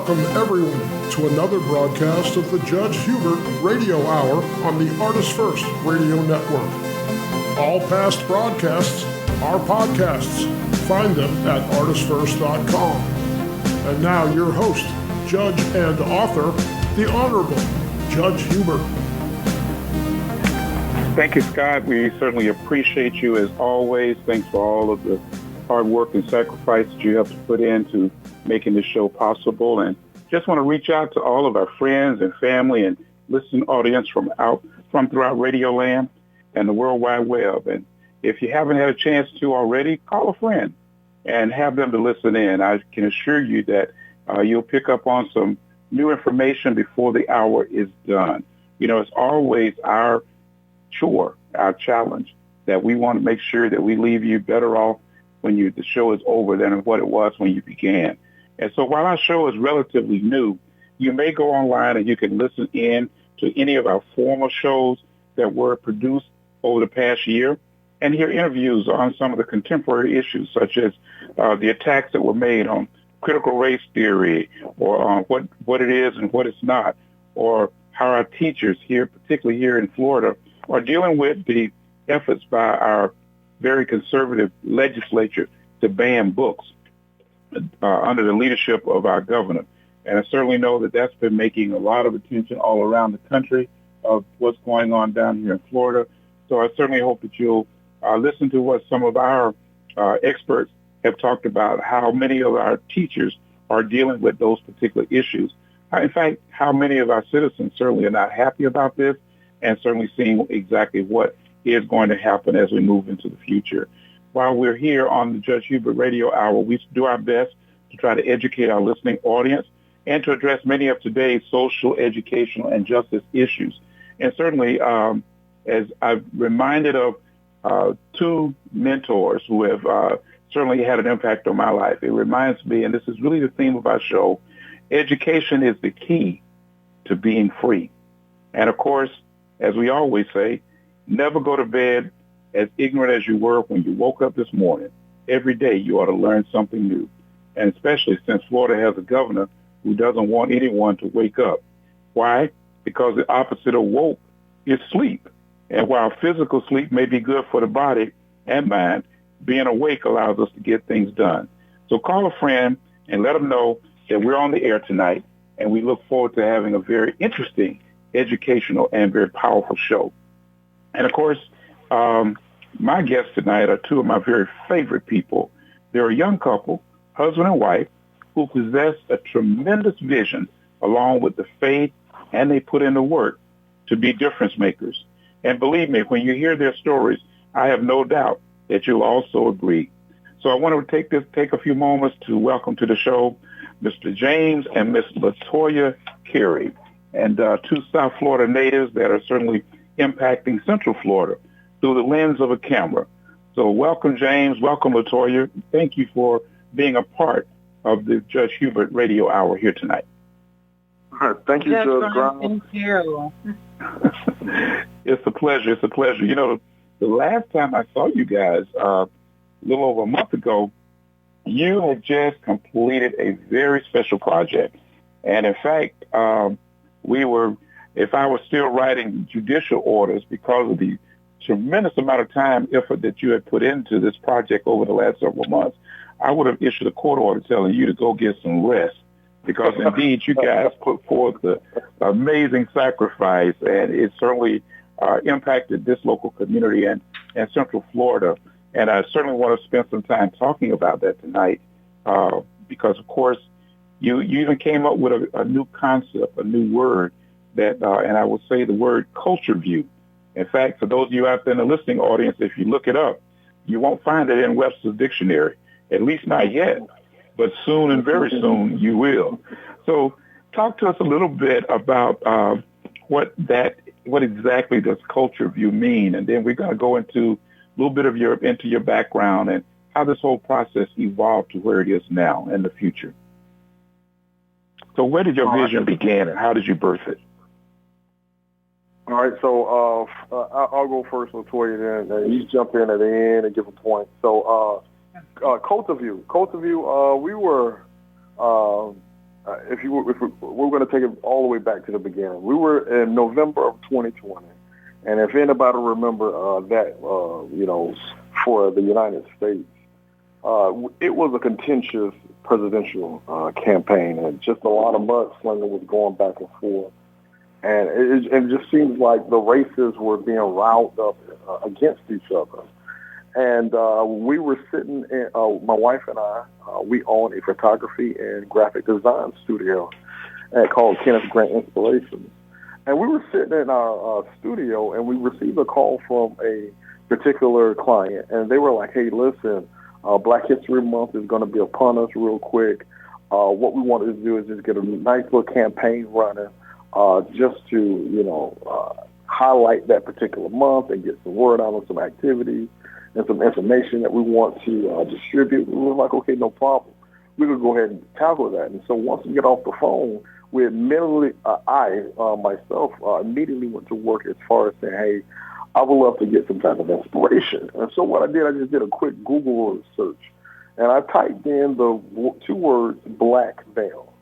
Welcome, everyone, to another broadcast of the Judge Hubert Radio Hour on the ArtistFirst Radio Network. All past broadcasts are podcasts. Find them at ArtistFirst.com. And now your host, judge and author, the Honorable Judge Hubert. Thank you, Scott. We certainly appreciate you as always. Thanks for all of the hard work and sacrifice that you have to put into making this show possible. And just want to reach out to all of our friends and family and listening audience from throughout Radio Land and the World Wide Web. And if you haven't had a chance to already, call a friend and have them to listen in. I can assure you that you'll pick up on some new information before the hour is done. You know, it's always our chore, our challenge, that we want to make sure that we leave you better off when the show is over than what it was when you began. And so while our show is relatively new, you may go online and you can listen in to any of our former shows that were produced over the past year and hear interviews on some of the contemporary issues, such as the attacks that were made on critical race theory, or on what it is and what it's not, or how our teachers here, particularly here in Florida, are dealing with the efforts by our very conservative legislature to ban books under the leadership of our governor. And I certainly know that that's been making a lot of attention all around the country of what's going on down here in Florida. So I certainly hope that you'll listen to what some of our experts have talked about, how many of our teachers are dealing with those particular issues. In fact, how many of our citizens certainly are not happy about this, and certainly seeing exactly what is going to happen as we move into the future. While we're here on the Judge Hubert Radio Hour, we do our best to try to educate our listening audience and to address many of today's social, educational, and justice issues. And certainly, as I've reminded of two mentors who have certainly had an impact on my life, it reminds me, and this is really the theme of our show, education is the key to being free. And of course, as we always say, never go to bed as ignorant as you were when you woke up this morning. Every day you ought to learn something new. And especially since Florida has a governor who doesn't want anyone to wake up. Why? Because the opposite of woke is sleep. And while physical sleep may be good for the body and mind, being awake allows us to get things done. So call a friend and let them know that we're on the air tonight, and we look forward to having a very interesting, educational, and very powerful show. And of course, my guests tonight are two of my very favorite people. They're a young couple, husband and wife, who possess a tremendous vision along with the faith, and they put in the work to be difference makers. And believe me, when you hear their stories, I have no doubt that you'll also agree. So I want to take a few moments to welcome to the show Mr. James and Miss LaToya Carey, and two South Florida natives that are certainly impacting Central Florida through the lens of a camera. So welcome, James. Welcome, LaToya. Thank you for being a part of the Judge Hubert Radio Hour here tonight. Thank you, Judge Brown. Thank you. It's a pleasure. It's a pleasure. You know, the last time I saw you guys, a little over a month ago, you had just completed a very special project. And in fact, if I was still writing judicial orders because of the tremendous amount of time, effort that you had put into this project over the last several months, I would have issued a court order telling you to go get some rest, because indeed you guys put forth the amazing sacrifice, and it certainly impacted this local community and Central Florida. And I certainly want to spend some time talking about that tonight, because, of course, you even came up with a new concept, a new word that, and I will say the word Cultuvue. In fact, for those of you out there in the listening audience, if you look it up, you won't find it in Webster's dictionary, at least not yet, but soon and very soon you will. So talk to us a little bit about what exactly does Cultuvue mean, and then we're going to go into a little bit of your background and how this whole process evolved to where it is now in the future. So where did your vision begin, and how did you birth it? All right, so I'll go first, LaToya, then you jump in at the end and give a point. So Cultuvue, we were, if we're going to take it all the way back to the beginning. We were in November of 2020, and if anybody remember that, for the United States, it was a contentious presidential campaign, and just a lot of mudslinging was going back and forth. And it just seems like the races were being riled up against each other. And we were sitting, my wife and I, we own a photography and graphic design studio called Kenneth Grant Inspirations. And we were sitting in our studio, and we received a call from a particular client. And they were like, hey, listen, Black History Month is going to be upon us real quick. What we wanted to do is just get a nice little campaign running just to, highlight that particular month and get some word out on some activities and some information that we want to distribute. We were like, okay, no problem. We could go ahead and tackle that. And so once we get off the phone, we immediately, myself, immediately went to work as far as saying, hey, I would love to get some type of inspiration. And so what I did, I just did a quick Google search, and I typed in the 2 words, black veil.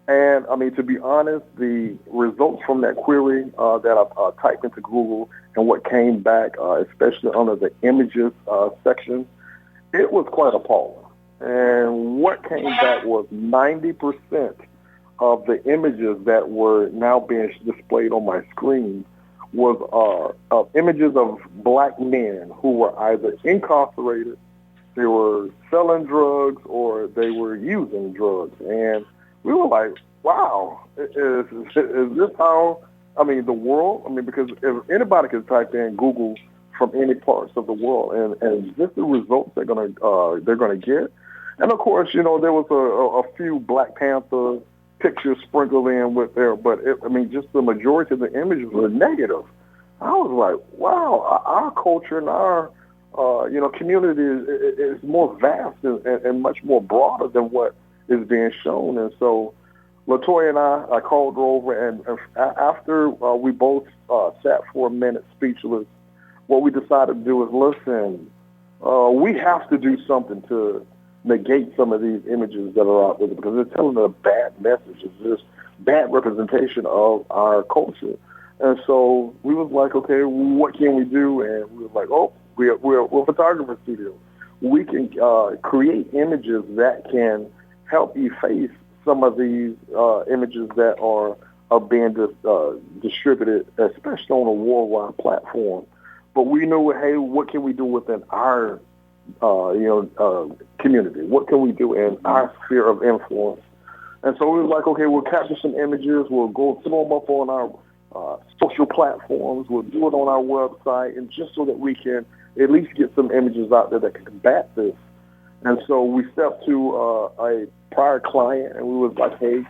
And, I mean, to be honest, the results from that query that I typed into Google and what came back, especially under the images section, it was quite appalling. And what came back was 90% of the images that were now being displayed on my screen was images of black men who were either incarcerated, they were selling drugs, or they were using drugs. And we were like, wow, is this how, the world? Because if anybody can type in Google from any parts of the world, and is this the results they're gonna get? And of course, there was a few Black Panther pictures sprinkled in with there, but just the majority of the images were negative. I was like, wow, our culture and our community is more vast and much more broader than what is being shown. And so LaToya and I called her over, and after we both sat for a minute speechless, what we decided to do is, listen, we have to do something to negate some of these images that are out there, because they're telling a bad message. It's just bad representation of our culture. And so we was like, okay, what can we do? And we was like, we're a photography studio. We can create images that can help efface some of these images that are being distributed, especially on a worldwide platform. But we knew, hey, what can we do within our community? What can we do in our sphere of influence? And so we was like, okay, we'll capture some images. We'll go throw them up on our social platforms. We'll do it on our website, and just so that we can at least get some images out there that can combat this. And so we stepped to a prior client, and we was like, hey,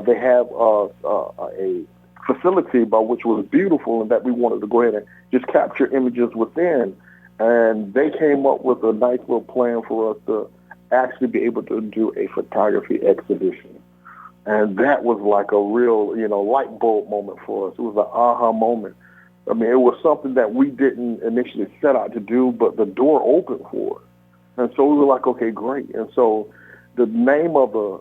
they have a facility by which was beautiful, and that we wanted to go ahead and just capture images within. And they came up with a nice little plan for us to actually be able to do a photography exhibition. And that was like a real, light bulb moment for us. It was an aha moment. It was something that we didn't initially set out to do, but the door opened for it. And so we were like, okay, great. And so the name of the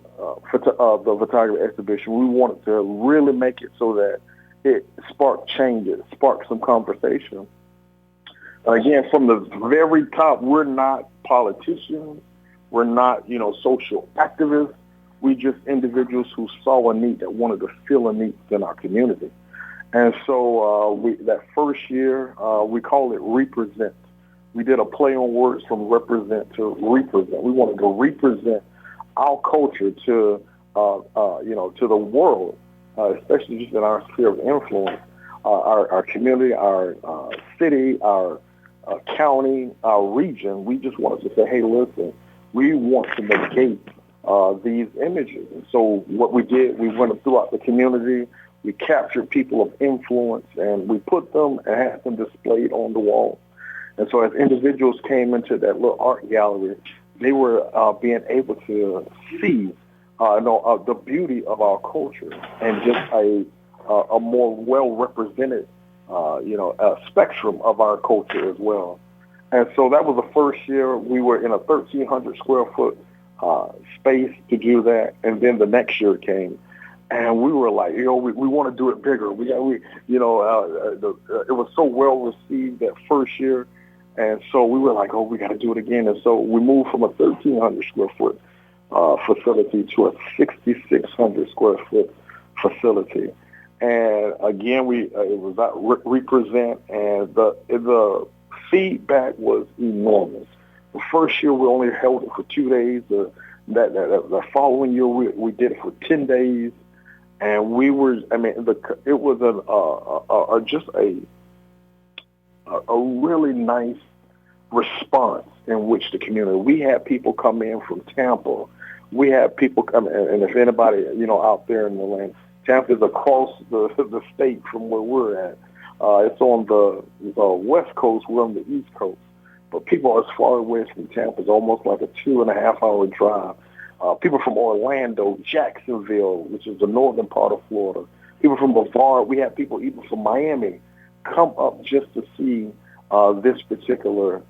photography exhibition, we wanted to really make it so that it sparked change, it sparked some conversation. Again, from the very top, we're not politicians. We're not, social activists. We just individuals who saw a need, that wanted to fill a need in our community. And so that first year, we call it Represent. We did a play on words from represent to represent. We wanted to represent our culture to the world, especially just in our sphere of influence, our community, our city, our county, our region. We just wanted to say, hey, listen, we want to negate these images. And so what we did, we went throughout the community. We captured people of influence, and we put them and had them displayed on the wall. And so as individuals came into that little art gallery, they were being able to see the beauty of our culture and just a more well-represented, spectrum of our culture as well. And so that was the first year. We were in a 1,300 square foot space to do that. And then the next year came. And we were like, we want to do it bigger. It was so well received that first year. And so we were like, we got to do it again. And so we moved from a 1,300 square foot facility to a 6,600 square foot facility. And again, it was about represent, and the feedback was enormous. The first year we only held it for 2 days. The following year we did it for 10 days, and it was just a really nice response in which the community. We had people come in from Tampa. We had people come in, and if anybody out there in the land, Tampa is across the state from where we're at. It's on the west coast. We're on the east coast. But people as far away from Tampa is almost like a 2.5-hour drive. People from Orlando, Jacksonville, which is the northern part of Florida. People from Brevard. We had people even from Miami come up just to see this particular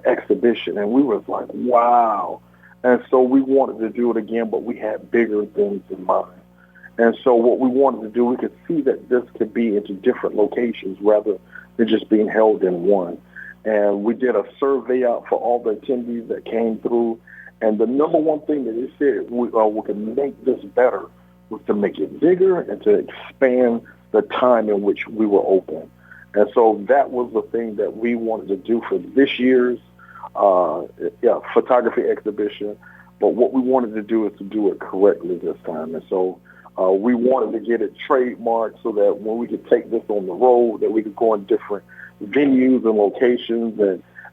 exhibition. And we were like, wow. And so we wanted to do it again, but we had bigger things in mind. And so what we wanted to do, we could see that this could be into different locations rather than just being held in one. And we did a survey out for all the attendees that came through. And the number one thing that they said we could make this better was to make it bigger and to expand the time in which we were open. And so that was the thing that we wanted to do for this year's photography exhibition. But what we wanted to do is to do it correctly this time. And so we wanted to get it trademarked so that when we could take this on the road, that we could go in different venues and locations,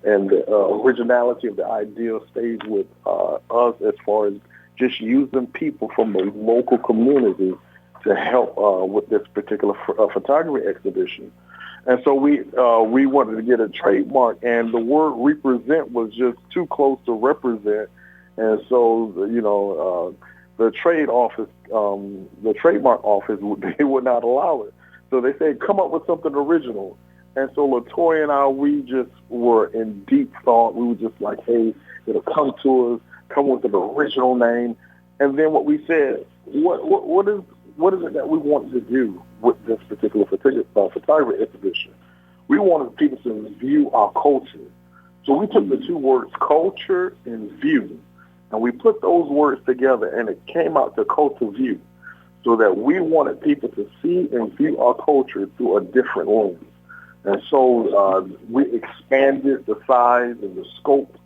and the originality of the idea stays with us as far as just using people from the local community to help with this particular photography exhibition. And so we wanted to get a trademark, and the word represent was just too close to represent. And so, the trademark office, they would not allow it. So they said, come up with something original. And so LaToya and I, we just were in deep thought. We were just like, hey, it'll come to us, come with an original name. And then what we said, what is it that we wanted to do with this particular photography exhibition? We wanted people to view our culture. So we took the two words, culture and view, and we put those words together, and it came out to Cultuvue, so that we wanted people to see and view our culture through a different lens. And so we expanded the size and the scope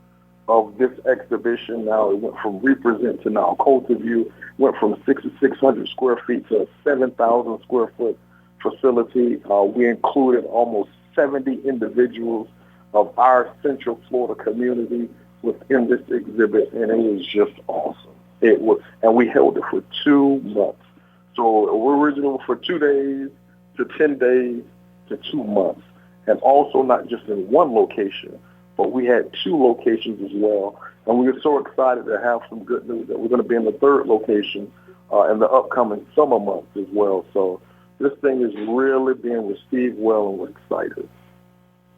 of this exhibition. Now it went from represent to now Cultuvue, went from 6,600 square feet to a 7,000 square foot facility. We included almost 70 individuals of our Central Florida community within this exhibit, and it was just awesome. And we held it for 2 months. So we're original for 2 days to 10 days to 2 months, and also not just in one location, but we had 2 locations as well. And we were so excited to have some good news that we're going to be in the 3rd location in the upcoming summer months as well. So this thing is really being received well, and we're excited.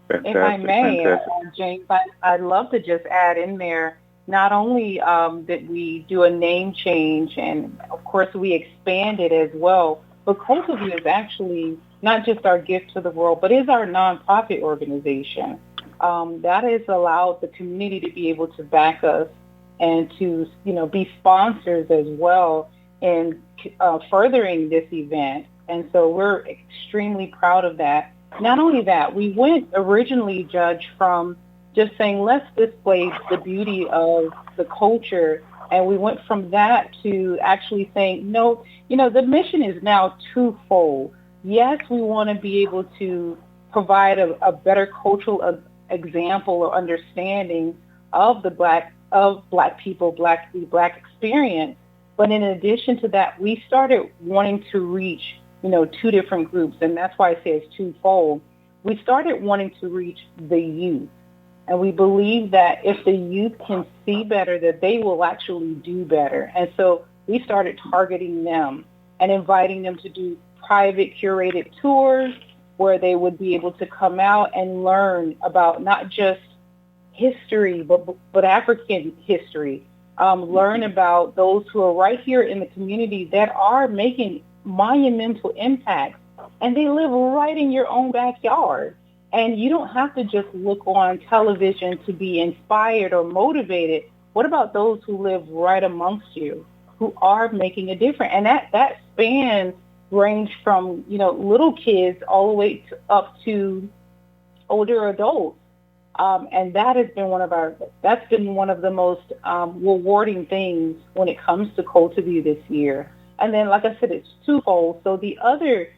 Fantastic, if I may, James, I'd love to just add in there, not only that we do a name change, and of course we expand it as well, but Cultuvue is actually not just our gift to the world, but is our nonprofit organization. That has allowed the community to be able to back us and to, be sponsors as well in furthering this event. And so we're extremely proud of that. Not only that, we went originally, Judge, from just saying, let's display the beauty of the culture. And we went from that to actually saying, no, the mission is now twofold. Yes, we want to be able to provide a better cultural example or understanding of the black people, the black experience. But in addition to that, we started wanting to reach 2 different groups, and that's why I say it's twofold. We started wanting to reach the youth, and we believe that if the youth can see better, that they will actually do better. And so we started targeting them and inviting them to do private curated tours where they would be able to come out and learn about not just history, but African history, learn about those who are right here in the community that are making monumental impacts, and they live right in your own backyard. And you don't have to just look on television to be inspired or motivated. What about those who live right amongst you, who are making a difference? And that span range from, little kids all the way up to older adults. And that has been that's been one of the most rewarding things when it comes to Cultuvue this year. And then, like I said, it's twofold. So the other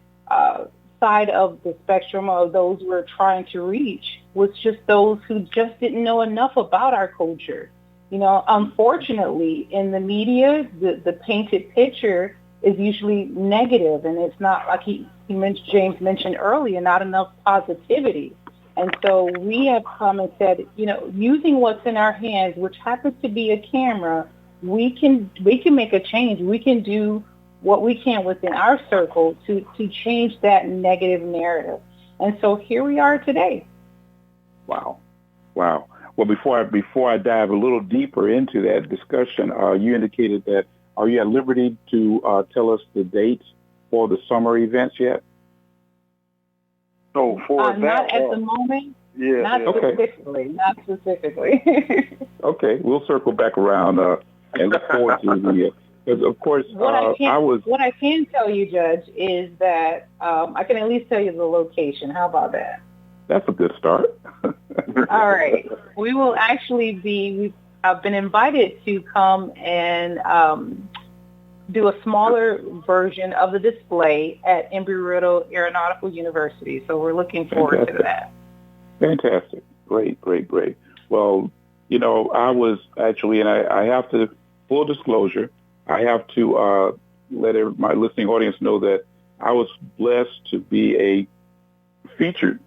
side of the spectrum of those we're trying to reach was just those who just didn't know enough about our culture. Unfortunately, in the media, the painted picture is usually negative, and it's not, like James mentioned earlier, not enough positivity. And so we have come and said, using what's in our hands, which happens to be a camera, we can make a change. We can do what we can within our circle to change that negative narrative. And so here we are today. Wow. Well, before I dive a little deeper into that discussion, you indicated that, are you at liberty to tell us the dates for the summer events yet? So for that, not at the moment. Yeah. Not specifically. Okay, we'll circle back around and look forward to the. Because of course, what I can tell you, Judge, is that I can at least tell you the location. How about that? That's a good start. All right, we will actually I've been invited to come and do a smaller version of the display at Embry-Riddle Aeronautical University. So we're looking forward to that. Fantastic. Great. Well, I was actually, and I have to, full disclosure, I have to let my listening audience know that I was blessed to be a featured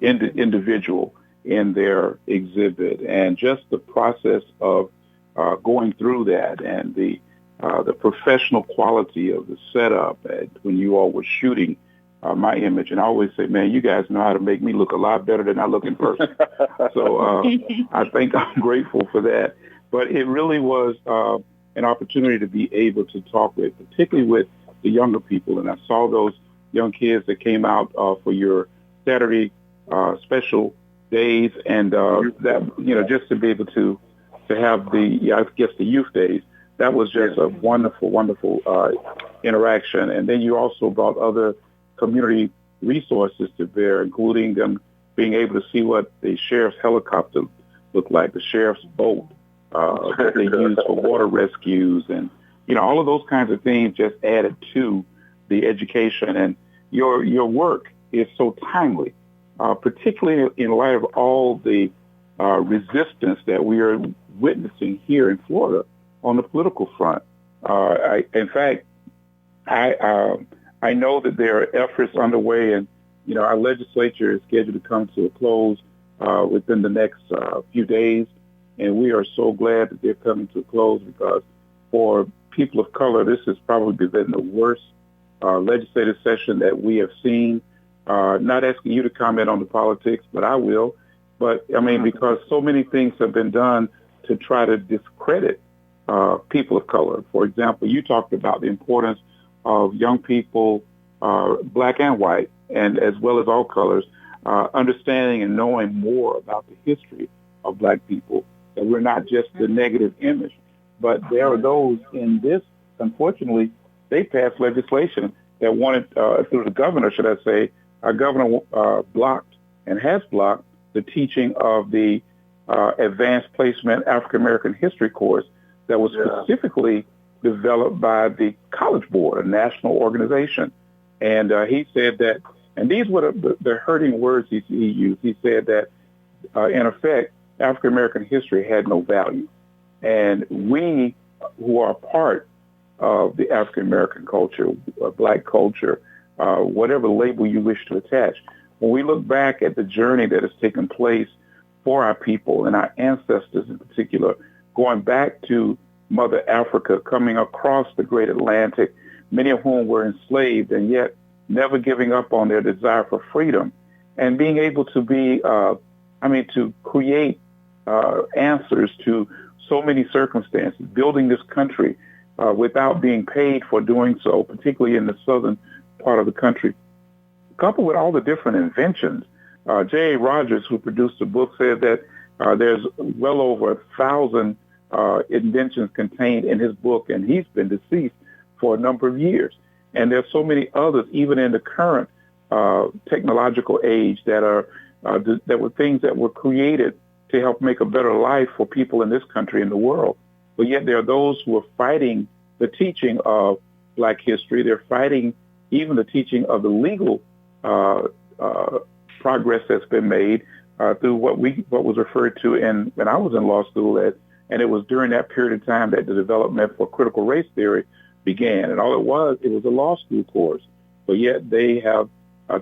individual in their exhibit, and just the process of going through that and the professional quality of the setup when you all were shooting my image. And I always say, man, you guys know how to make me look a lot better than I look in person. So I think I'm grateful for that. But it really was an opportunity to be able to talk particularly with the younger people. And I saw those young kids that came out for your Saturday special days, and that, just to be able to have the youth days. That was just a wonderful, wonderful interaction. And then you also brought other community resources to bear, including them being able to see what the sheriff's helicopter looked like, the sheriff's boat that they use for water rescues, and all of those kinds of things just added to the education. And your work is so timely, particularly in light of all the resistance that we are witnessing here in Florida on the political front. In fact, I know that there are efforts underway, and our legislature is scheduled to come to a close within the next few days, and we are so glad that they're coming to a close, because for people of color, this has probably been the worst legislative session that we have seen. Not asking you to comment on the politics, but I will. But because so many things have been done to try to discredit people of color. For example, you talked about the importance of young people, black and white, and as well as all colors, understanding and knowing more about the history of black people, that we're not just the negative image. But there are those in this, unfortunately, they passed legislation that wanted, through the governor, should I say, our governor blocked and has blocked the teaching of the Advanced Placement African American History course that was specifically developed by the College Board, a national organization. And he said that, and these were the hurting words he used. He said that, in effect, African American history had no value. And we, who are part of the African American culture, black culture, whatever label you wish to attach, when we look back at the journey that has taken place for our people and our ancestors in particular, going back to Mother Africa, coming across the great Atlantic, many of whom were enslaved and yet never giving up on their desire for freedom, and being able to be, to create answers to so many circumstances, building this country without being paid for doing so, particularly in the southern part of the country, coupled with all the different inventions. J.A. Rogers, who produced the book, said that there's well over 1,000 inventions contained in his book, and he's been deceased for a number of years. And there's so many others, even in the current technological age, that were things that were created to help make a better life for people in this country and the world. But yet there are those who are fighting the teaching of Black history. They're fighting even the teaching of the legal progress that's been made through what was referred to when I was in law school, and it was during that period of time that the development for critical race theory began. And all it was a law school course. But yet they have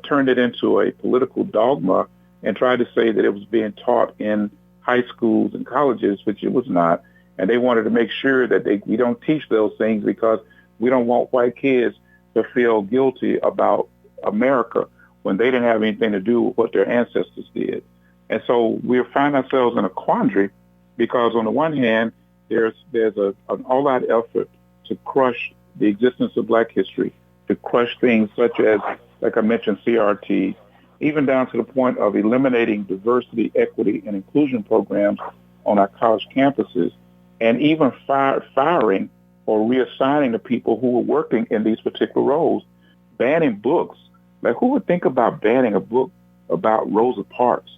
turned it into a political dogma and tried to say that it was being taught in high schools and colleges, which it was not. And they wanted to make sure that we don't teach those things because we don't want white kids to feel guilty about America when they didn't have anything to do with what their ancestors did. And so we find ourselves in a quandary because on the one hand, there's an all-out effort to crush the existence of Black history, to crush things such as, like I mentioned, CRT, even down to the point of eliminating diversity, equity, and inclusion programs on our college campuses, and even firing or reassigning the people who were working in these particular roles, banning books. Like, who would think about banning a book about Rosa Parks,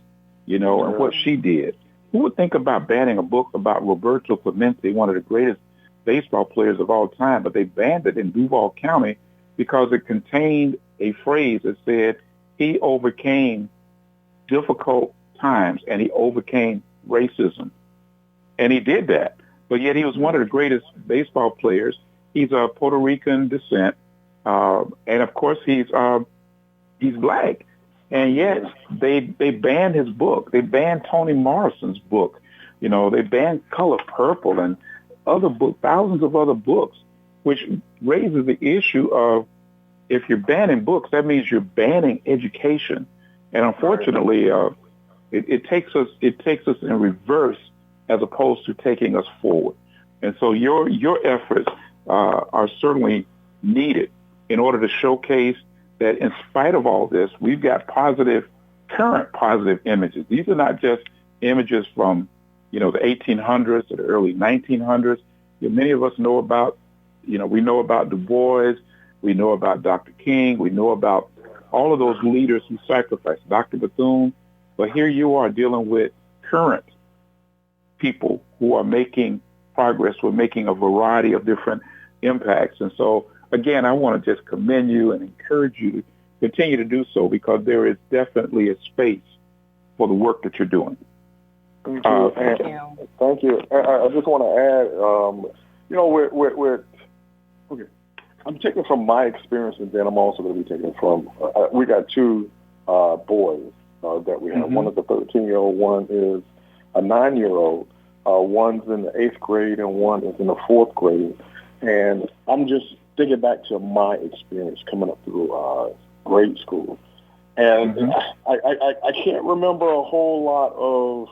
and what she did? Who would think about banning a book about Roberto Clemente, one of the greatest baseball players of all time? But they banned it in Duval County because it contained a phrase that said he overcame difficult times and he overcame racism. And he did that. But yet he was one of the greatest baseball players. He's of Puerto Rican descent. And of course he's Black. And yet they banned his book. They banned Toni Morrison's book. They banned Color Purple and other books, thousands of other books, which raises the issue of, if you're banning books, that means you're banning education. And unfortunately, it takes us in reverse as opposed to taking us forward. And so your efforts are certainly needed in order to showcase that in spite of all this, we've got current positive images. These are not just images from, the 1800s or the early 1900s. Many of us know about, we know about Du Bois, we know about Dr. King, we know about all of those leaders who sacrificed, Dr. Bethune. But here you are dealing with current people who are making progress. We're making a variety of different impacts. And so, again, I want to just commend you and encourage you to continue to do so, because there is definitely a space for the work that you're doing. Thank you. Thank you. I just want to add, okay. I'm taking from my experience, and then I'm also going to be taking from, we got two boys that we have. Mm-hmm. One is a 13-year-old, one is a 9-year-old. One's in the 8th grade and one is in the 4th grade. And I'm just thinking back to my experience coming up through grade school. And mm-hmm. I can't remember a whole lot of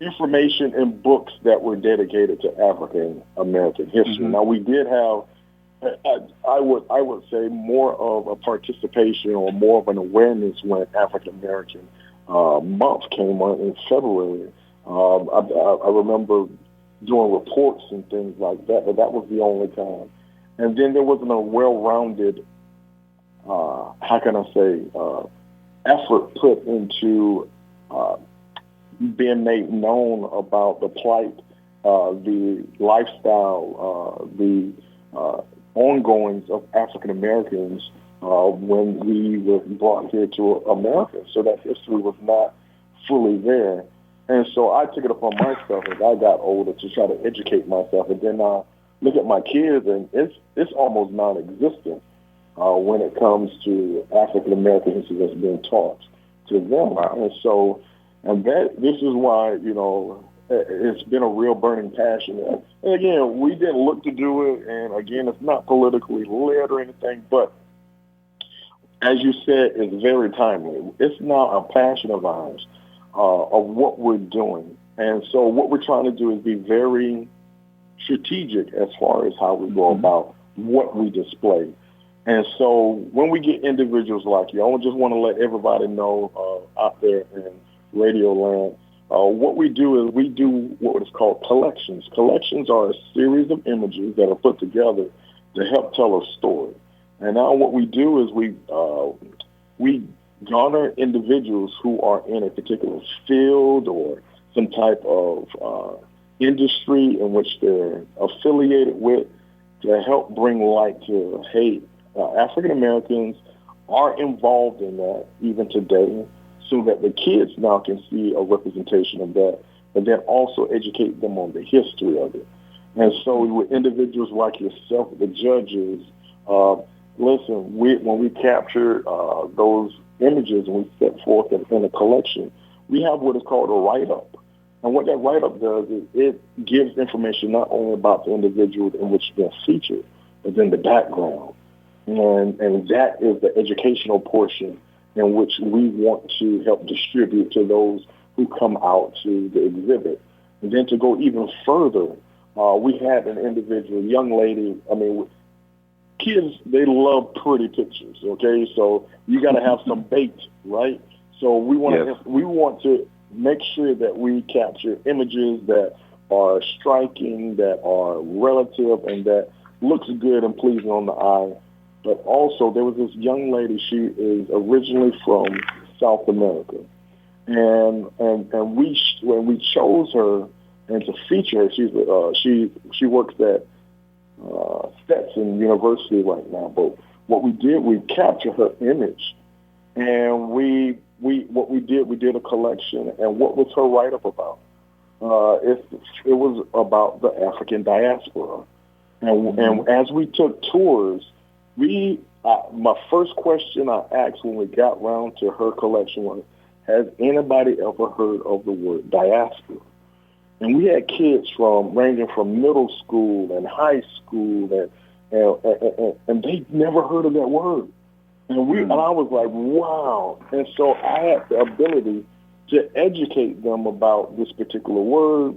information in books that were dedicated to African American history. Mm-hmm. Now, we did have, I would say, more of a participation or more of an awareness when African American month came on in February. I remember doing reports and things like that, but that was the only time. And then there wasn't a well-rounded, effort put into being made known about the plight, the lifestyle, the ongoings of African Americans when we were brought here to America. So that history was not fully there. And so I took it upon myself as I got older to try to educate myself. And then I look at my kids, and it's almost non-existent when it comes to African American history that's being taught to them. And so, this is why, it's been a real burning passion. And again, we didn't look to do it. And again, it's not politically led or anything, but as you said, it's very timely. It's now a passion of ours of what we're doing. And so what we're trying to do is be very strategic as far as how we go about what we display. And so when we get individuals like you, I just want to let everybody know out there in Radio Land, what we do is we do what is called collections. Collections are a series of images that are put together to help tell a story. And now what we do is we garner individuals who are in a particular field or some type of industry in which they're affiliated with to help bring light to, hey, African Americans are involved in that even today, so that the kids now can see a representation of that, but then also educate them on the history of it. And so with individuals like yourself, the judges, listen, when we capture those images and we set forth in a collection, we have what is called a write-up. And what that write-up does is it gives information not only about the individual in which they're featured, but then the background. And that is the educational portion in which we want to help distribute to those who come out to the exhibit. And then to go even further, we had an individual, young lady, kids, they love pretty pictures, okay? So you got to have some bait, right? So we want to make sure that we capture images that are striking, that are relative, and that looks good and pleasing on the eye. But also, there was this young lady. She is originally from South America, and when we chose her and to feature her, she works at Stetson University right now. But what we did, we captured her image, and we did a collection. And what was her write-up about? It was about the African diaspora, and as we took tours. My first question I asked when we got round to her collection was, has anybody ever heard of the word diaspora? And we had kids ranging from middle school and high school, and they never heard of that word. And I was like, wow. And so I had the ability to educate them about this particular word,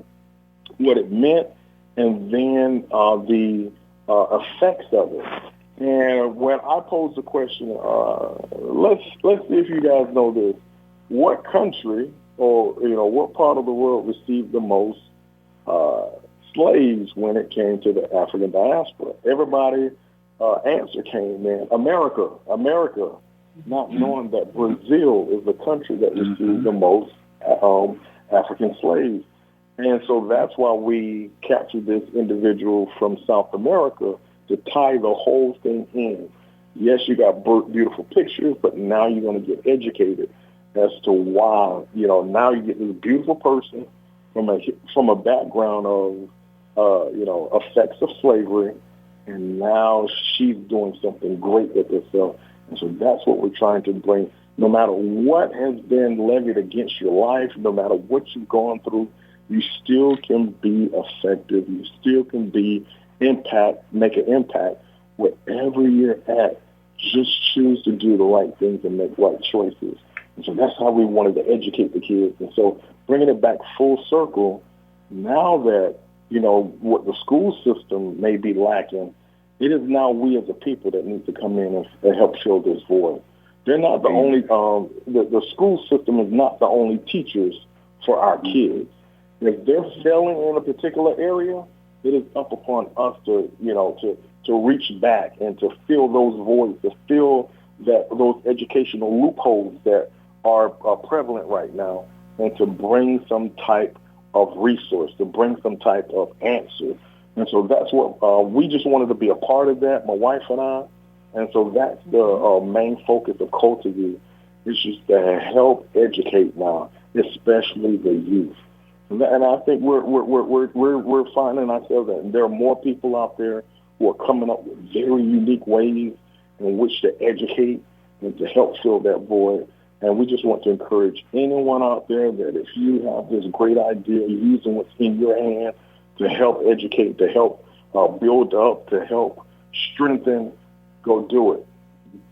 what it meant, and then the effects of it. And when I posed the question, let's see if you guys know this. What country or what part of the world received the most slaves when it came to the African diaspora? Everybody answer came in America, not knowing that Brazil is the country that received the most African slaves. And so that's why we captured this individual from South America to tie the whole thing in. Yes, you got beautiful pictures, but now you're going to get educated as to why, now you get this beautiful person from a background of, effects of slavery, and now she's doing something great with herself. And so that's what we're trying to bring. No matter what has been levied against your life, no matter what you've gone through, you still can be effective. You still can make an impact wherever you're at. Just choose to do the right things and make right choices. And so that's how we wanted to educate the kids. And so bringing it back full circle, now that, what the school system may be lacking, it is now we as a people that need to come in and help fill this void. They're not the only, the school system is not the only teachers for our kids. If they're failing in a particular area, it is up upon us to reach back and to fill those voids, to fill those educational loopholes that are prevalent right now, and to bring some type of resource, to bring some type of answer. And so that's what we just wanted to be a part of that, my wife and I. And so that's the main focus of Cultuvue, is just to help educate now, especially the youth. And I think we're finding ourselves that there are more people out there who are coming up with very unique ways in which to educate and to help fill that void. And we just want to encourage anyone out there that if you have this great idea, using what's in your hand to help educate, to help build up, to help strengthen, go do it.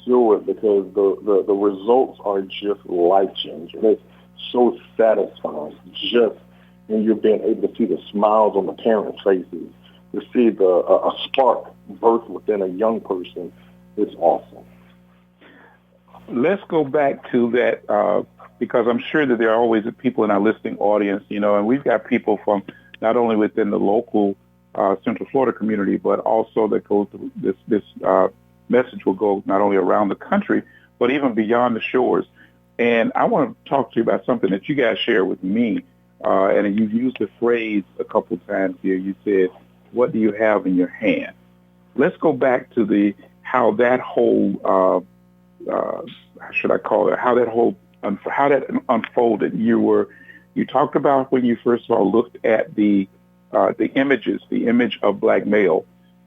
Do it, because the results are just life-changing. It's so satisfying just and you're being able to see the smiles on the parents' faces, to see a spark birth within a young person, it's awesome. Let's go back to that because I'm sure that there are always people in our listening audience, and we've got people from not only within the local Central Florida community, but also that goes to this message will go not only around the country, but even beyond the shores. And I want to talk to you about something that you guys share with me. And you've used the phrase a couple of times here. You said, "What do you have in your hand?" Let's go back to how that whole, how should I call it? How that unfolded. You talked about when you first of all looked at the images, the image of black male,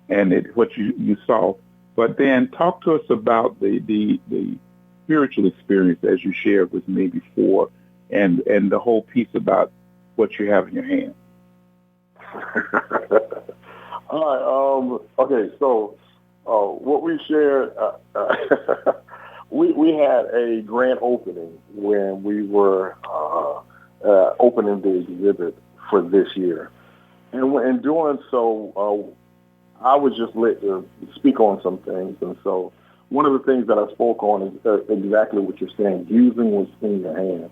and what you saw. But then talk to us about the spiritual experience as you shared with me before, and the whole piece about what you have in your hand. All right. Okay. So what we shared, we had a grand opening when we were opening the exhibit for this year, and in doing so, I was just let to speak on some things, and so one of the things that I spoke on is exactly what you're saying, using what's in your hand.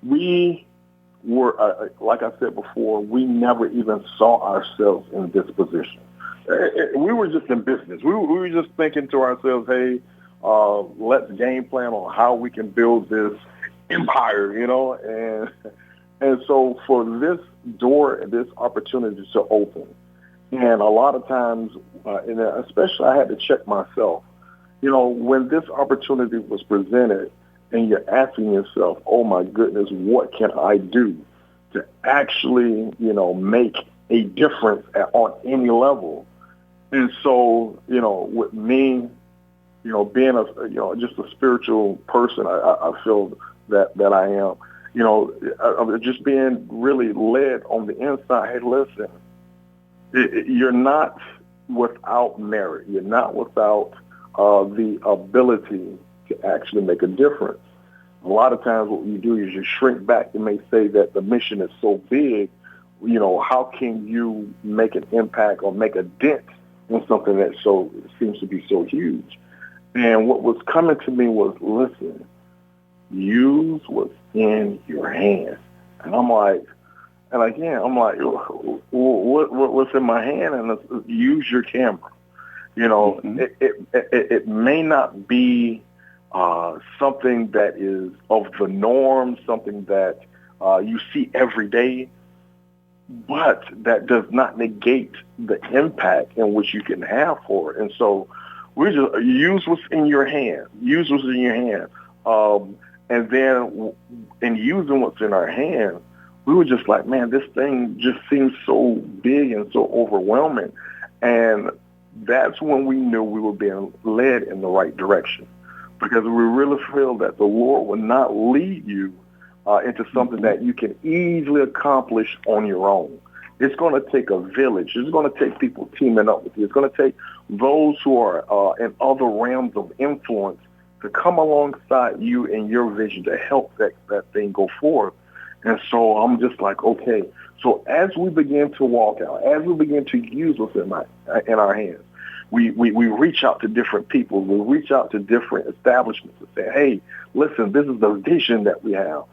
We were, like I said before, we never even saw ourselves in this position. We were just in business. We were just thinking to ourselves, hey, let's game plan on how we can build this empire, and so for this door and this opportunity to open, and a lot of times, and especially I had to check myself, when this opportunity was presented and you're asking yourself, oh my goodness, what can I do to actually, make a difference on any level? And so, with me, being just a spiritual person, I feel that I am, I'm just being really led on the inside. Hey, listen, you're not without merit. You're not without the ability to actually make a difference. A lot of times what you do is you shrink back. You may say that the mission is so big, how can you make an impact or make a dent in something that seems to be so huge? And what was coming to me was, listen, use what's in your hand. And I'm like, what's in my hand? And it's, use your camera. It may not be something that is of the norm, something that you see every day, but that does not negate the impact in which you can have for it. And so we just use what's in your hand. Use what's in your hand. And then in using what's in our hand, we were just like, man, this thing just seems so big and so overwhelming. And that's when we knew we were being led in the right direction, because we really feel that the Lord will not lead you into something that you can easily accomplish on your own. It's going to take a village. It's going to take people teaming up with you. It's going to take those who are in other realms of influence to come alongside you and your vision to help that thing go forward. And so I'm just like, okay. So as we begin to walk out, as we begin to use what's in our hands, we reach out to different people. We reach out to different establishments and say, hey, listen, this is the vision that we have.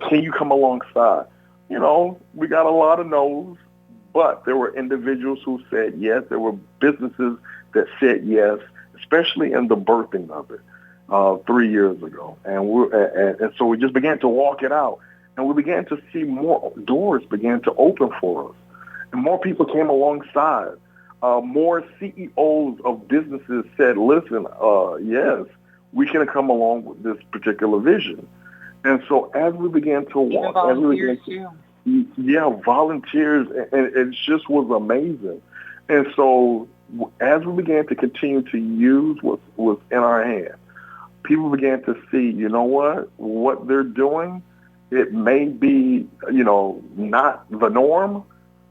Can you come alongside? We got a lot of no's, but there were individuals who said yes. There were businesses that said yes, especially in the birthing of it 3 years ago. And so we just began to walk it out. And we began to see more doors began to open for us. And more people came alongside. More CEOs of businesses said, listen, yes, we can come along with this particular vision. And so as we began to walk, volunteers, and it just was amazing. And so as we began to continue to use what was in our hand, people began to see, what they're doing, it may be, not the norm,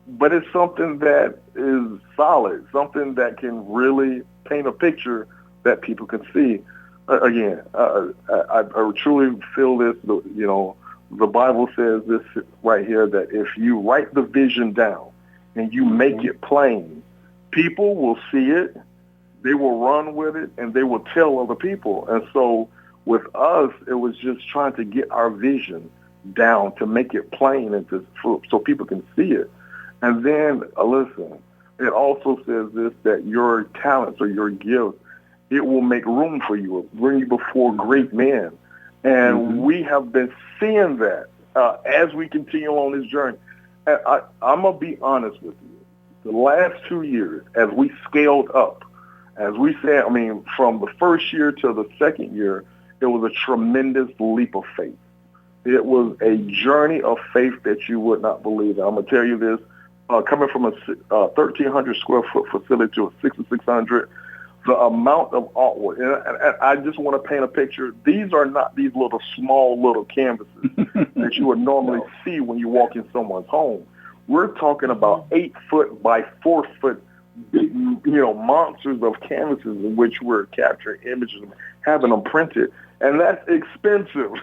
but it's something that is solid, something that can really paint a picture that people can see. Again, I truly feel this, the Bible says this right here, that if you write the vision down and you make it plain, people will see it, they will run with it, and they will tell other people. And so with us, it was just trying to get our vision down, to make it plain and so people can see it. And then, listen, it also says this, that your talents or your gifts, it will make room for you, bring you before great men. And we have been seeing that as we continue on this journey. And I'm going to be honest with you. The last 2 years, as we scaled up, as we said, I mean, from the first year to the second year, it was a tremendous leap of faith. It was a journey of faith that you would not believe. And I'm going to tell you this, coming from a 1,300 square foot facility to a 6,600, the amount of artwork, and I just want to paint a picture. These are not these small little canvases that you would normally see when you walk in someone's home. We're talking about 8 foot by 4 foot, monsters of canvases in which we're capturing images and having them printed, and that's expensive.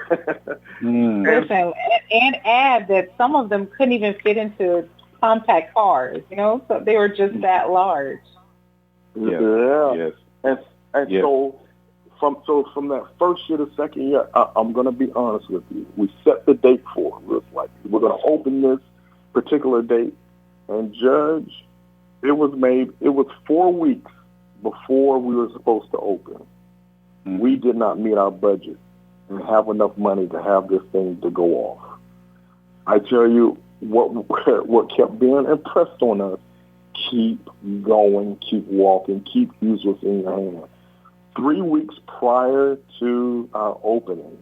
Listen, and add that some of them couldn't even fit into compact cars, so they were just that large. Yes. And so from that first year to second year, I'm going to be honest with you. We set the date for it. We're going to open this particular date, and Judge, it was 4 weeks before we were supposed to open. We did not meet our budget and have enough money to have this thing to go off. I tell you, what kept being impressed on us, keep going, keep walking, keep using what's in your hand. 3 weeks prior to our opening,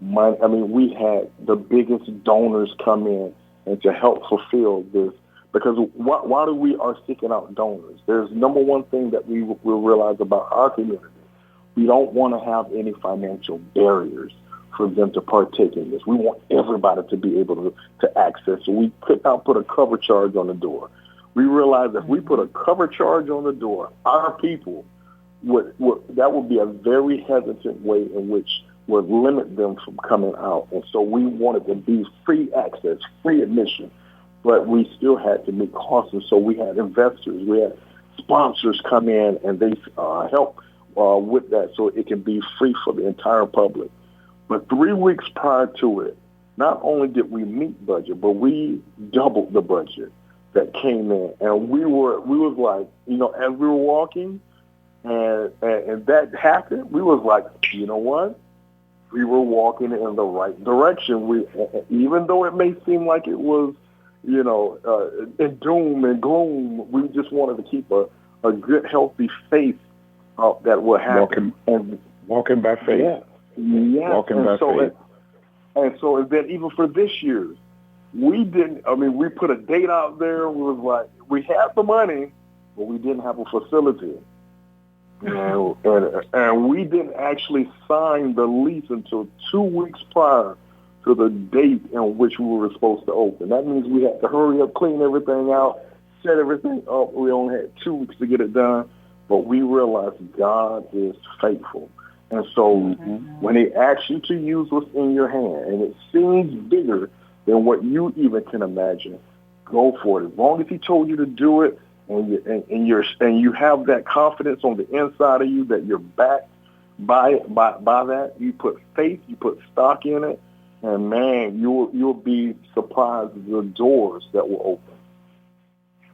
we had the biggest donors come in and to help fulfill this. Because why do we are seeking out donors? There's number one thing that we will realize about our community. We don't want to have any financial barriers for them to partake in this. We want everybody to be able to access. So we could not put a cover charge on the door. We realized if we put a cover charge on the door, our people that would be a very hesitant way in which would limit them from coming out. And so we wanted to be free access, free admission, but we still had to meet costs. And so we had investors, we had sponsors come in, and they help with that so it can be free for the entire public. But 3 weeks prior to it, not only did we meet budget, but we doubled the budget that came in. And we was like, as we were walking and that happened, we was like, you know what? We were walking in the right direction. Even though it may seem like it was, in doom and gloom, we just wanted to keep a good, healthy faith that will happen. Walking by faith. Yeah. Walking by faith. And then even for this year, we put a date out there. We was like, we had the money, but we didn't have a facility. And we didn't actually sign the lease until 2 weeks prior to the date in which we were supposed to open. That means we had to hurry up, clean everything out, set everything up. We only had 2 weeks to get it done, but we realized God is faithful. And so when he asks you to use what's in your hand, and it seems bigger than what you even can imagine, go for it. As long as he told you to do it, and you have that confidence on the inside of you that you're backed by that, you put faith, you put stock in it, and man, you'll be surprised at the doors that will open.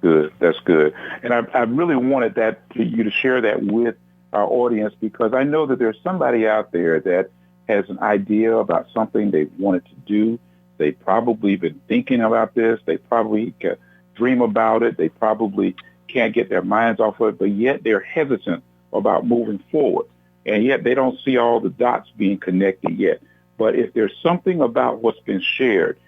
Good, that's good. And I really wanted you to share that with our audience, because I know that there's somebody out there that has an idea about something they wanted to do. They probably been thinking about this. They probably dream about it. They probably can't get their minds off of it, but yet they're hesitant about moving forward. And yet they don't see all the dots being connected yet. But if there's something about what's been shared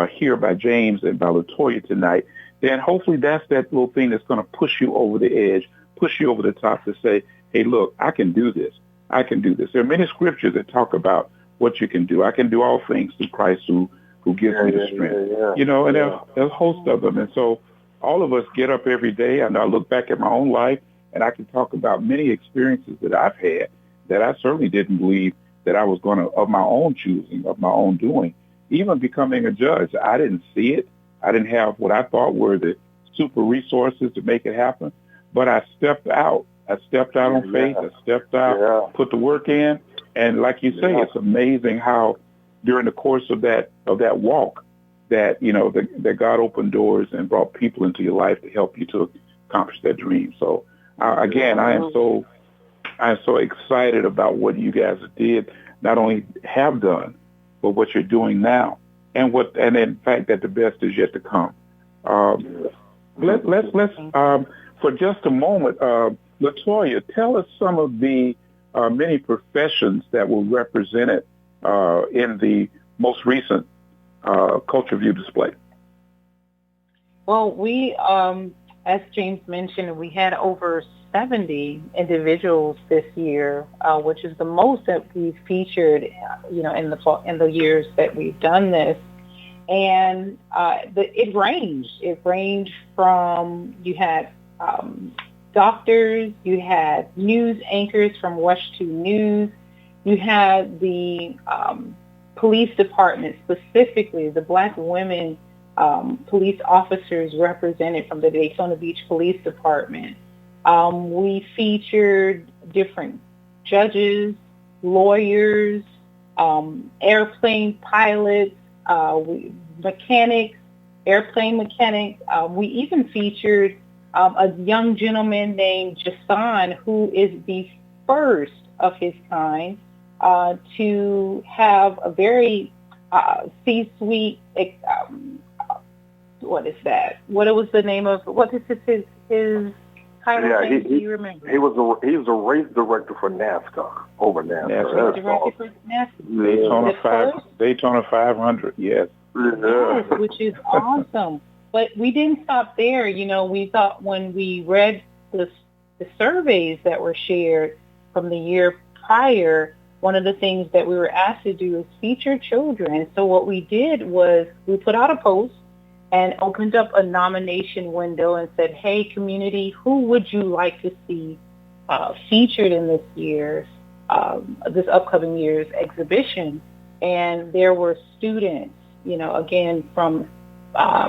here by James and by LaToya tonight, then hopefully that's that little thing that's going to push you over the edge, push you over the top to say, hey, look, I can do this. I can do this. There are many scriptures that talk about what you can do. I can do all things through Christ who gives me the strength. And there's a host of them. And so all of us get up every day, and I look back at my own life, and I can talk about many experiences that I've had that I certainly didn't believe that I was going to, of my own choosing, of my own doing, even becoming a judge, I didn't see it. I didn't have what I thought were the super resources to make it happen. But I stepped out. I stepped out on faith. I stepped out, put the work in. And like you say, it's amazing how during the course of that walk that, that God opened doors and brought people into your life to help you to accomplish that dream. So again, I am so excited about what you guys did, not only have done, but what you're doing now, and in fact that the best is yet to come. Let's for just a moment, LaToya, tell us some of the many professions that were represented in the most recent Cultuvue display. Well, we, as James mentioned, we had over 70 individuals this year, which is the most that we've featured, in the years that we've done this. And it ranged. It ranged from, you had doctors, you had news anchors from West 2 News, you had the police department, specifically the Black women police officers represented from the Daytona Beach Police Department. We featured different judges, lawyers, airplane pilots, mechanics, airplane mechanics. We even featured a young gentleman named Jason, who is the first of his kind to have a very C-suite, what is that? What is the name of, what is his title? Yeah, do you remember? He was a race director for NASCAR, over NASCAR. Daytona 500, yes. Yes, which is awesome. But we didn't stop there. We thought when we read the surveys that were shared from the year prior, one of the things that we were asked to do is feature children. So what we did was we put out a post and opened up a nomination window and said, hey, community, who would you like to see featured in this upcoming year's exhibition? And there were students, again, from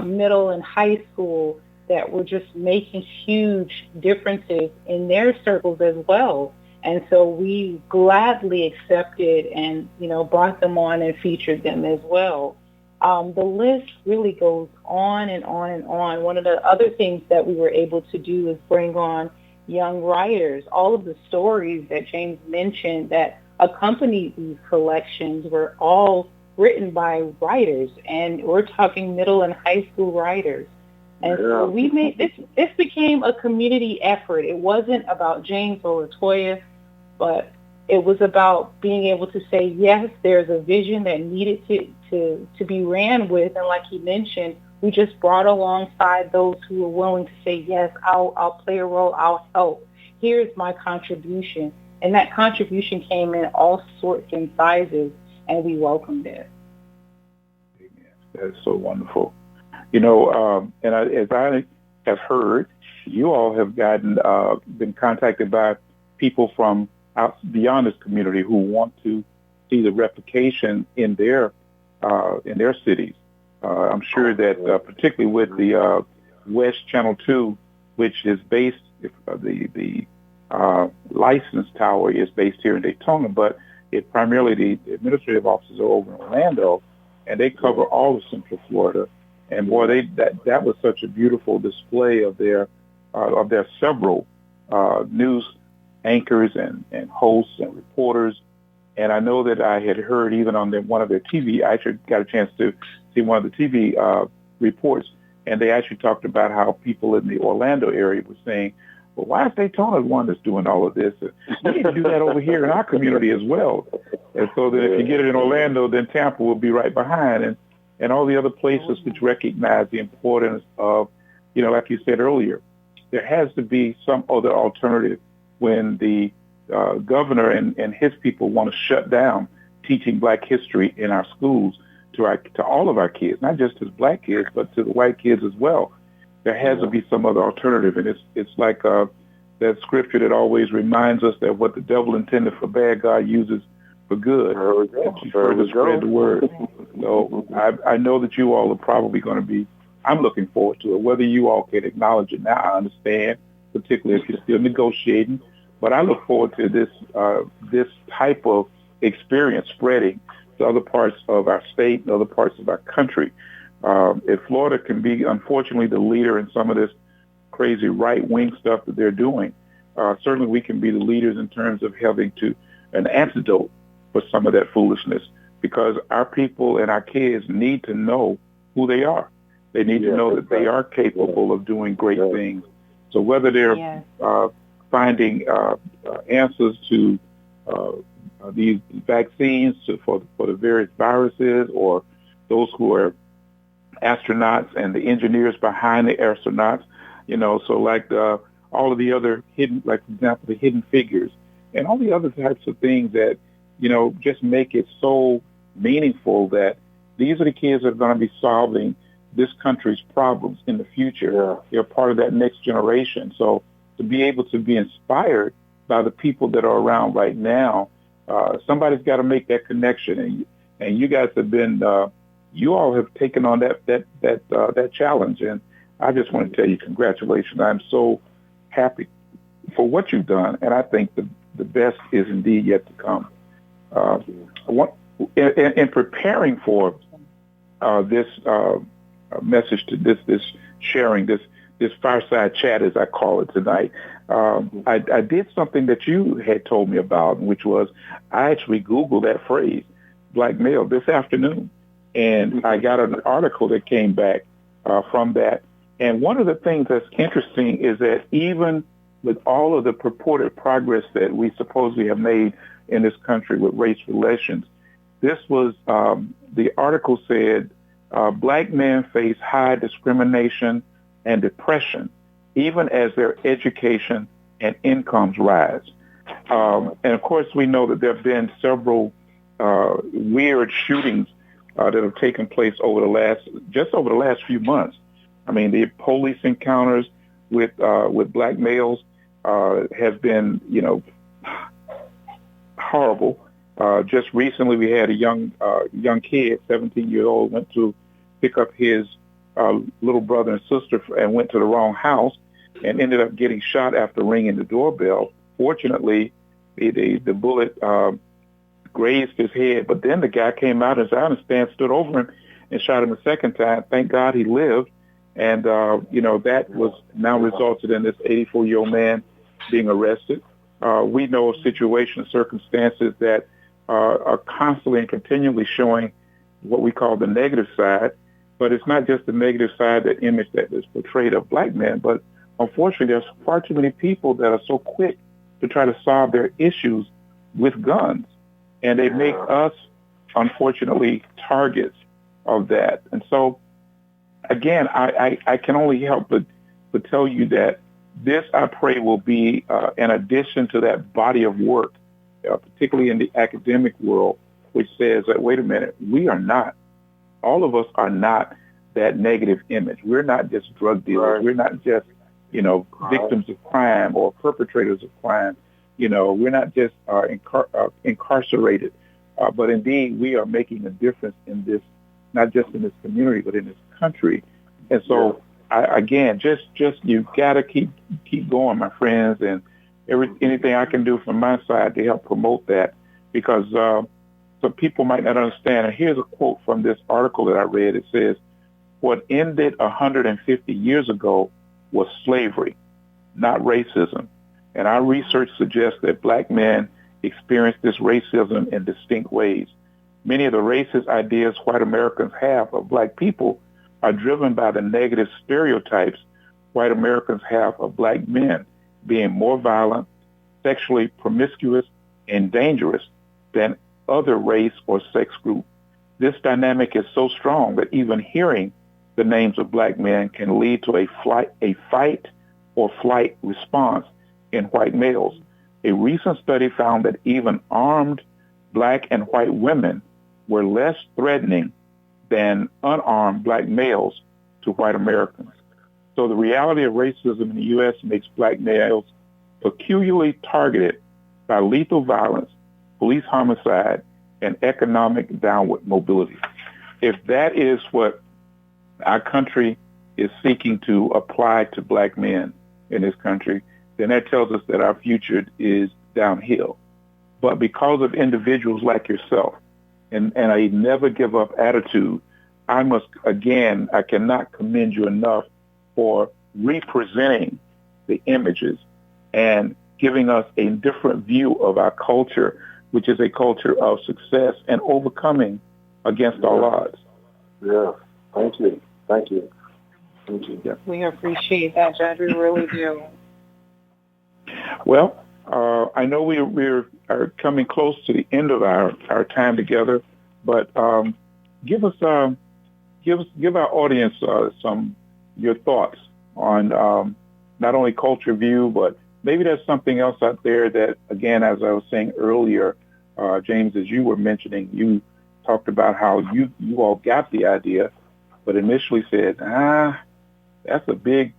middle and high school that were just making huge differences in their circles as well. And so we gladly accepted and, brought them on and featured them as well. The list really goes on and on and on. One of the other things that we were able to do is bring on young writers. All of the stories that James mentioned that accompanied these collections were all written by writers, and we're talking middle and high school writers. And so we made this became a community effort. It wasn't about James or LaToya, but it was about being able to say, yes, there's a vision that needed to be ran with. And like he mentioned, we just brought alongside those who were willing to say, yes, I'll play a role, I'll help. Here's my contribution. And that contribution came in all sorts and sizes, and we welcomed it. That's so wonderful. And as I have heard, you all have been contacted by people from beyond this community who want to see the replication in their cities. I'm sure that particularly with the West Channel 2, which is based, the license tower is based here in Daytona, but it primarily the administrative offices are over in Orlando, and they cover all of Central Florida. And boy, that was such a beautiful display of their several news anchors and hosts and reporters. And I know that I had heard even on one of their TV, I actually got a chance to see one of the TV reports, and they actually talked about how people in the Orlando area were saying, well, why is Daytona the one that's doing all of this? We need to do that over here in our community as well. And so that if you get it in Orlando, then Tampa will be right behind, and all the other places which recognize the importance of, like you said earlier, there has to be some other alternative when the governor and his people want to shut down teaching Black history in our schools to all of our kids, not just to Black kids, but to the white kids as well. There has to be some other alternative, and it's like that scripture that always reminds us that what the devil intended for bad, God uses for good. To further spread the word. So I know that you all are probably going to be, I'm looking forward to it. Whether you all can acknowledge it now, I understand, particularly if you're still negotiating. But I look forward to this type of experience spreading to other parts of our state and other parts of our country. If Florida can be, unfortunately, the leader in some of this crazy right-wing stuff that they're doing, certainly we can be the leaders in terms of having an antidote for some of that foolishness, because our people and our kids need to know who they are. They need to know that they are capable of doing great things. So whether they're finding answers to these vaccines for the various viruses, or those who are astronauts and the engineers behind the astronauts, so like all of the other hidden, like for example, the hidden figures and all the other types of things that, just make it so meaningful that these are the kids that are going to be solving this country's problems in the future. They're part of that next generation. So to be able to be inspired by the people that are around right now, somebody's got to make that connection. And you guys have been, you all have taken on that challenge. And I just want to tell you, congratulations. I'm so happy for what you've done. And I think the best is indeed yet to come. In preparing for this message to this sharing, this fireside chat, as I call it tonight, I did something that you had told me about, which was I actually Googled that phrase, black male, this afternoon. And I got an article that came back from that. And one of the things that's interesting is that even with all of the purported progress that we supposedly have made in this country with race relations, this was, the article said, black men face high discrimination and depression, even as their education and incomes rise. And of course, we know that there have been several weird shootings that have taken place over the last few months. I mean, the police encounters with black males have been, horrible. Just recently, we had a young kid, 17-year-old, went to pick up his little brother and sister and went to the wrong house and ended up getting shot after ringing the doorbell. Fortunately, the bullet grazed his head, but then the guy came out, as I understand, stood over him and shot him a second time. Thank God he lived. And, that was now resulted in this 84-year-old man being arrested. We know of situations, circumstances that are constantly and continually showing what we call the negative side. But it's not just the negative side, that image that is portrayed of black men, but unfortunately there's far too many people that are so quick to try to solve their issues with guns. And they make us, unfortunately, targets of that. And so, again, I can only help but tell you that this, I pray, will be an addition to that body of work, particularly in the academic world, which says that, wait a minute, all of us are not that negative image. We're not just drug dealers. Right. We're not just, victims of crime or perpetrators of crime. We're not just incarcerated, but indeed we are making a difference in this, not just in this community, but in this country. And so, again, just you got to keep going, my friends, and anything I can do from my side to help promote that, because some people might not understand. And here's a quote from this article that I read. It says, "What ended 150 years ago was slavery, not racism. And our research suggests that black men experience this racism in distinct ways. Many of the racist ideas white Americans have of black people are driven by the negative stereotypes white Americans have of black men being more violent, sexually promiscuous, and dangerous than other race or sex group. This dynamic is so strong that even hearing the names of black men can lead to a fight or flight response in white males. A recent study found that even armed black and white women were less threatening than unarmed black males to white Americans. So the reality of racism in the U.S. makes black males peculiarly targeted by lethal violence police homicide, and economic downward mobility. If that is what our country is seeking to apply to black men in this country, then that tells us that our future is downhill. But because of individuals like yourself and a never give up attitude, I cannot commend you enough for representing the images and giving us a different view of our culture, which is a culture of success and overcoming against all odds. Yeah, thank you. Thank you. Thank you. Yeah. We appreciate that, Judge. We really do. Well, I know we are coming close to the end of our time together, but give our audience your thoughts on not only Culture View, but maybe there's something else out there that, again, as I was saying earlier, James, as you were mentioning, you talked about how you all got the idea, but initially said, that's a big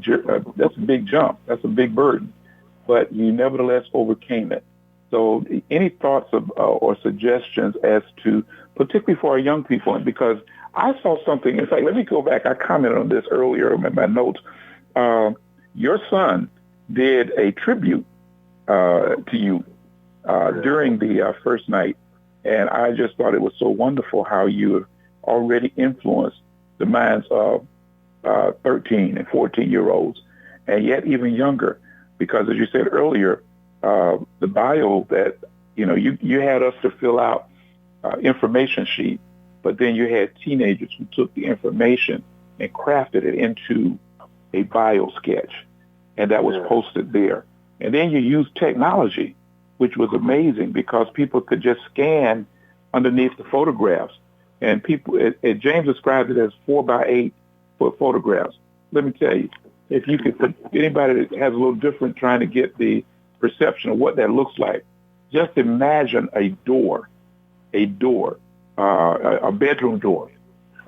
jump, that's a big burden, but you nevertheless overcame it. So, any thoughts or suggestions as to, particularly for our young people, because I saw something. In fact, let me go back. I commented on this earlier in my notes. Your son did a tribute to you during the first night, and I just thought it was so wonderful how you already influenced the minds of 13 and 14-year-olds, and yet even younger, because as you said earlier, the bio that you had us to fill out information sheet, but then you had teenagers who took the information and crafted it into a bio sketch, and that was posted there. And then you used technology, which was amazing because people could just scan underneath the photographs. And James described it as 4x8 foot photographs. Let me tell you, if you could put anybody that has a little different trying to get the perception of what that looks like, just imagine a bedroom door.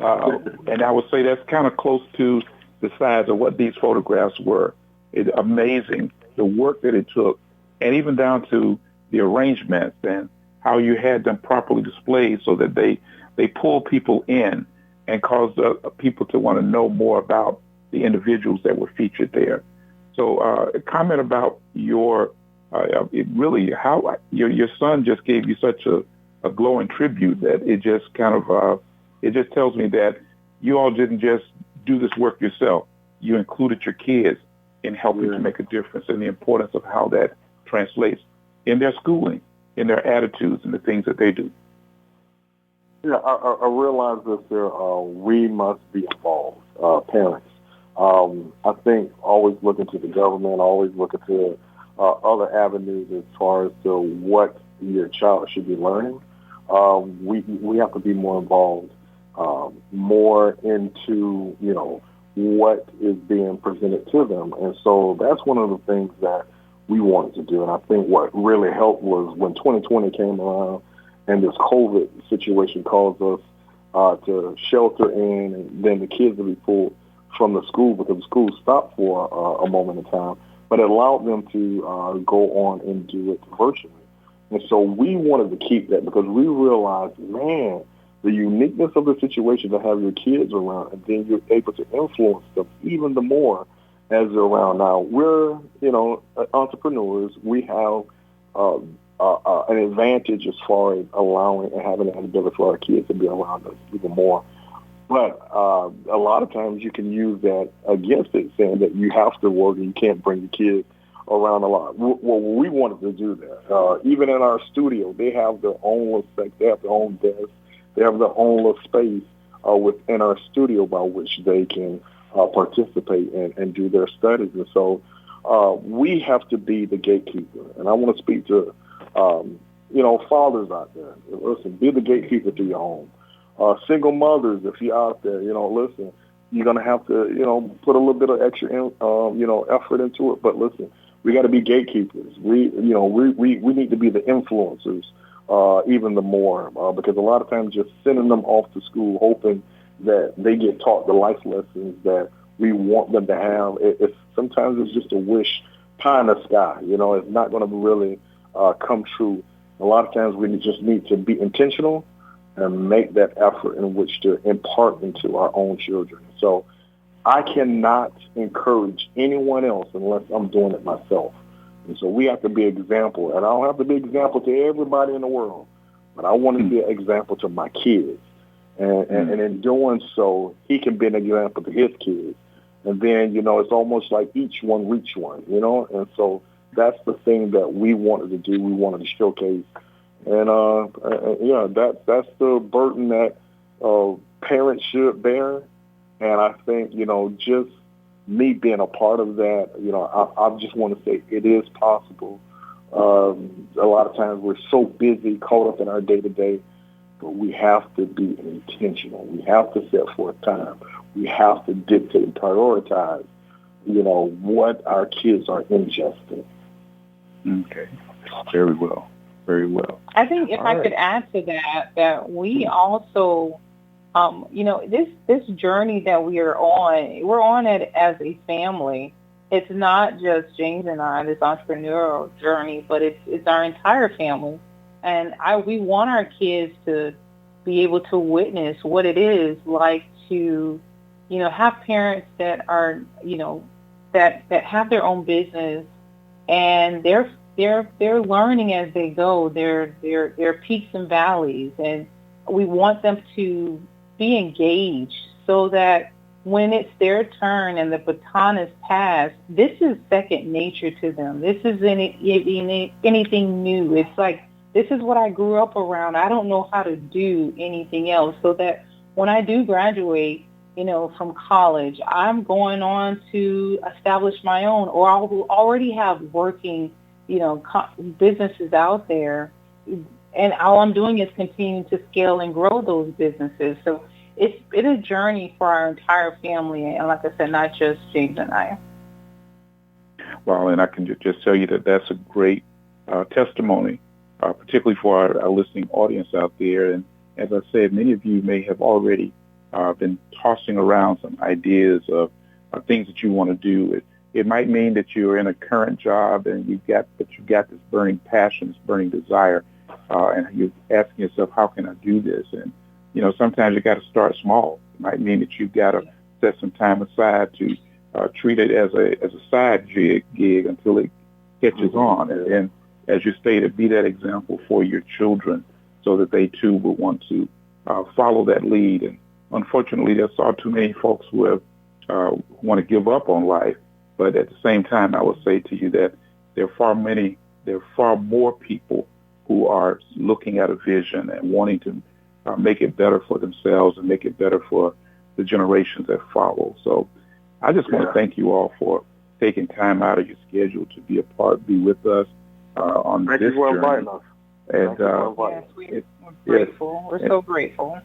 And I would say that's kind of close to the size of what these photographs were. It's amazing the work that it took, and even down to the arrangements and how you had them properly displayed so that they pull people in and cause people to want to know more about the individuals that were featured there. So comment about your son just gave you such a glowing tribute that it just kind of it just tells me that you all didn't just do this work yourself. You included your kids in helping to make a difference, and the importance of how that translates in their schooling, in their attitudes, and the things that they do. Yeah, I realize that we must be involved, parents. I think always looking to the government, always looking to other avenues as far as to what your child should be learning. We have to be more involved, more into, what is being presented to them. And so that's one of the things that we wanted to do. And I think what really helped was when 2020 came around and this COVID situation caused us to shelter in, and then the kids to be pulled from the school because the school stopped for a moment in time, but it allowed them to go on and do it virtually. And so we wanted to keep that because we realized, man, the uniqueness of the situation to have your kids around, and then you're able to influence them even the more as they're around. Now, we're, entrepreneurs. We have an advantage as far as allowing and having an ability for our kids to be around us even more. But a lot of times you can use that against it, saying that you have to work and you can't bring your kids around a lot. Well, we wanted to do that. Even in our studio, they have their own little section. They have their own desk. They have their own little space within our studio by which they can participate and do their studies. And so we have to be the gatekeeper. And I want to speak to, fathers out there. Listen, be the gatekeeper to your home. Single mothers, if you're out there, listen, you're going to have to, put a little bit of extra, effort into it. But listen, we got to be gatekeepers. We need to be the influencers even the more because a lot of times just sending them off to school hoping that they get taught the life lessons that we want them to have. Sometimes it's just a wish pie in the sky. It's not going to really come true A lot of times we just need to be intentional and make that effort in which to impart into our own children. So I cannot encourage anyone else unless I'm doing it myself. And so we have to be an example. And I don't have to be an example to everybody in the world, but I want to be an example to my kids. And in doing so, he can be an example to his kids. And then, it's almost like each one reach one, And so that's the thing that we wanted to do. We wanted to showcase. And, that's the burden that parents should bear. And I think, just me being a part of that, I just want to say it is possible. A lot of times we're so busy, caught up in our day-to-day, but we have to be intentional. We have to set forth time. We have to dictate and prioritize, what our kids are ingesting. Okay. Very well. Very well. I think if I could add to that we also, this journey that we're on it as a family. It's not just James and I, this entrepreneurial journey, but it's our entire family. And we want our kids to be able to witness what it is like to, have parents that are, that have their own business, and they're learning as they go. Their peaks and valleys, and we want them to be engaged so that when it's their turn and the baton is passed, this is second nature to them. This isn't anything new. It's like, this is what I grew up around. I don't know how to do anything else. So that when I do graduate, from college, I'm going on to establish my own, or I'll already have working, businesses out there. And all I'm doing is continuing to scale and grow those businesses. So it's a journey for our entire family. And like I said, not just James and I. Well, and I can just tell you that that's a great testimony, particularly for our listening audience out there. And as I said, many of you may have already been tossing around some ideas of things that you want to do. It might mean that you're in a current job and you've got this burning passion, this burning desire, and you're asking yourself, how can I do this? And, sometimes you got to start small. It might mean that you've got to set some time aside to treat it as a side gig until it catches on. And as you stated, be that example for your children so that they too will want to follow that lead. And unfortunately, there's far too many folks who have want to give up on life. But at the same time, I would say to you that there are far more people who are looking at a vision and wanting to make it better for themselves and make it better for the generations that follow. So I just want to thank you all for taking time out of your schedule to be with us on this journey. Thank you for inviting us. And we're grateful. We're so grateful.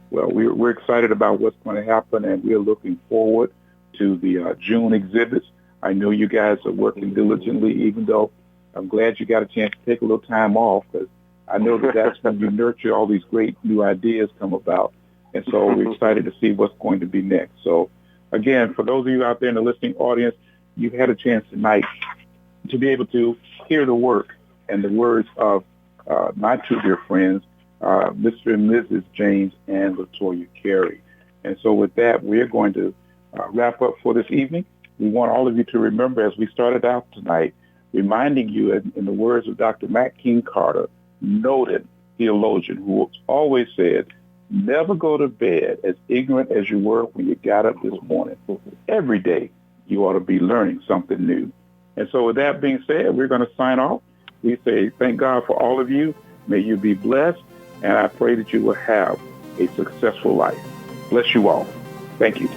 Well, we're excited about what's going to happen, and we're looking forward to the June exhibits. I know you guys are working diligently, even though I'm glad you got a chance to take a little time off, because I know that's when you nurture all these great new ideas come about. And so we're excited to see what's going to be next. So, again, for those of you out there in the listening audience, you've had a chance tonight to be able to hear the work and the words of my two dear friends, Mr. and Mrs. James and LaToya Carey. And so with that, we're going to wrap up for this evening. We want all of you to remember, as we started out tonight, reminding you, in the words of Dr. Matt King Carter, noted theologian, who always said, never go to bed as ignorant as you were when you got up this morning. Every day, you ought to be learning something new. And so with that being said, we're going to sign off. We say thank God for all of you. May you be blessed, and I pray that you will have a successful life. Bless you all. Thank you.